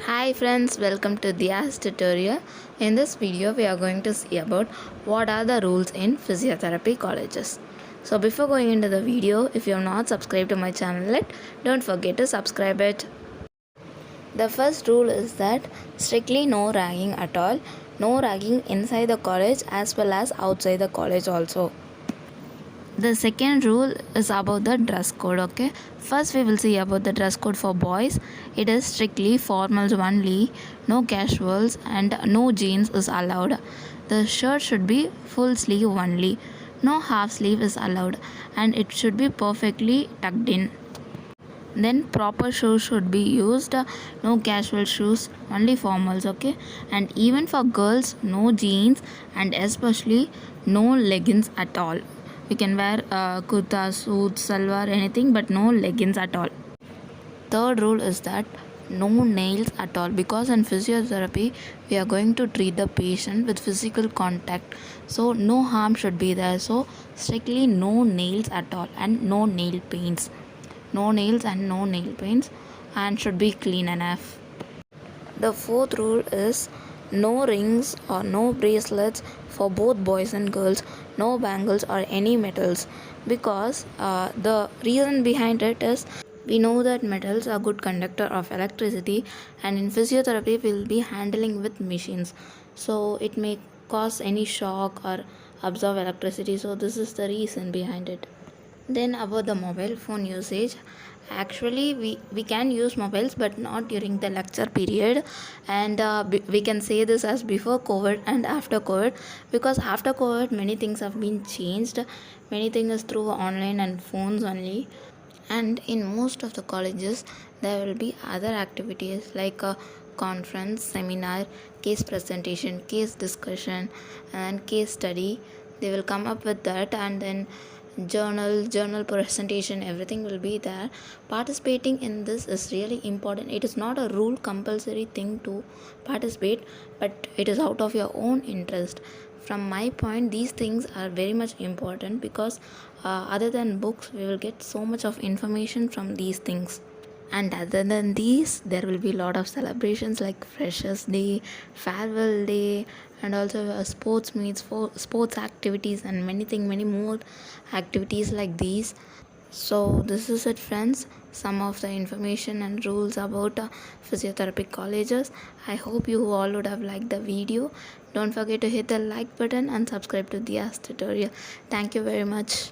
Hi friends, welcome to Dia's tutorial. In this video, we are going to see about what are the rules in physiotherapy colleges. So before going into the video, if you have not subscribed to my channel yet, don't forget to subscribe it. The first rule is that strictly no ragging at all. No ragging inside the college as well as outside the college also. The second rule is about the dress code. Okay, first we will see about the dress code for boys. It is strictly formals only, no casuals and no jeans is allowed. The shirt should be full sleeve only, no half sleeve is allowed, and it should be perfectly tucked in. Then proper shoes should be used, no casual shoes, only formals. Okay, and even for girls, no jeans and especially no leggings at all. We can wear kurta, suit, salwar, anything, but no leggings at all. Third rule is that no nails at all, because in physiotherapy we are going to treat the patient with physical contact, so no harm should be there. So strictly no nails at all and no nail paints. No nails and no nail paints, and should be clean enough. The fourth rule is no rings or no bracelets for both boys and girls, no bangles or any metals, because the reason behind it is we know that metals are good conductor of electricity, and in physiotherapy we will be handling with machines, so it may cause any shock or absorb electricity, so this is the reason behind it. Then about the mobile phone usage, actually we can use mobiles but not during the lecture period, and we can say this as before COVID and after COVID, because after COVID many things have been changed. Many things is through online and phones only, and in most of the colleges there will be other activities like a conference, seminar, case presentation, case discussion and case study. They will come up with that, and then journal presentation, everything will be there. Participating in this is really important. It is not a rule compulsory thing to participate, but it is out of your own interest. From my point, these things are very much important, because other than books we will get so much of information from these things. And other than these, there will be a lot of celebrations like Freshers Day, Farewell Day, and also sports meets, for sports activities, and many more activities like these. So this is it, friends. Some of the information and rules about physiotherapy colleges. I hope you all would have liked the video. Don't forget to hit the like button and subscribe to Dia's tutorial. Thank you very much.